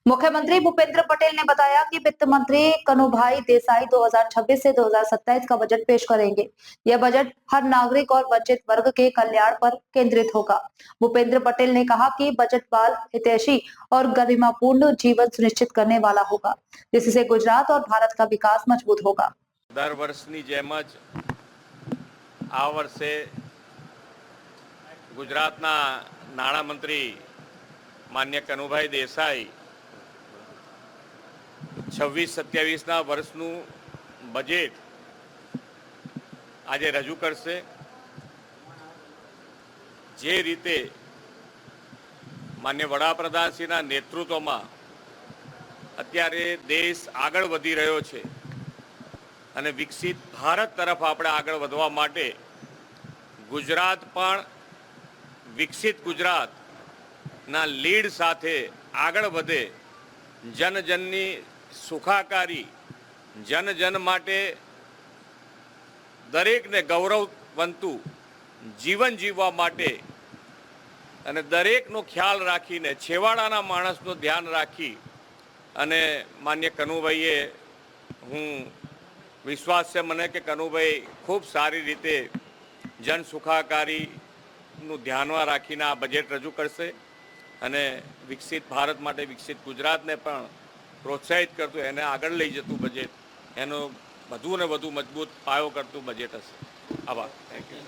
मुख्यमंत्री भूपेंद्र पटेल ने बताया कि वित्त मंत्री कनुभाई देसाई 2026 से 2027 का बजट पेश करेंगे। यह बजट हर नागरिक और वंचित वर्ग के कल्याण पर केंद्रित होगा। भूपेंद्र पटेल ने कहा कि बजट बाल हितैषी और गरिमापूर्ण जीवन सुनिश्चित करने वाला होगा, जिससे गुजरात और भारत का विकास मजबूत होगा। दर वर्षनी जेम ज आ वर्षे गुजरातना नाणामंत्री मान्य कनुभाई देसाई 26-27 वर्षનું બજેટ આજે રજૂ કરશે। જે રીતે માન્ય વડાપ્રધાનશ્રીના નેતૃત્વમાં અત્યારે દેશ આગળ વધી રહ્યો છે અને વિકસિત ભારત તરફ આપણે આગળ વધવા માટે ગુજરાત પણ વિકસિત ગુજરાતના લીડ સાથે આગળ વધે, જન જનની સુખાકારી, જન જન માટે દરેકને ગૌરવવંતું જીવન જીવવા માટે અને દરેકનો ખ્યાલ રાખીને છેવાડાના માણસનું ધ્યાન રાખી અને માન્ય કનુભાઈએ, હું વિશ્વાસ છે મને કે કનુભાઈ ખૂબ સારી રીતે જન સુખાકારીનું ધ્યાનમાં રાખીને આ બજેટ રજૂ કરશે અને વિકસિત ભારત માટે વિકસિત ગુજરાતને પણ પ્રોત્સાહિત કરતું, એને આગળ લઈ જતું બજેટ, એનો વધુ ને વધુ મજબૂત પાયો કરતું બજેટ હશે। આભાર, થેન્ક યુ।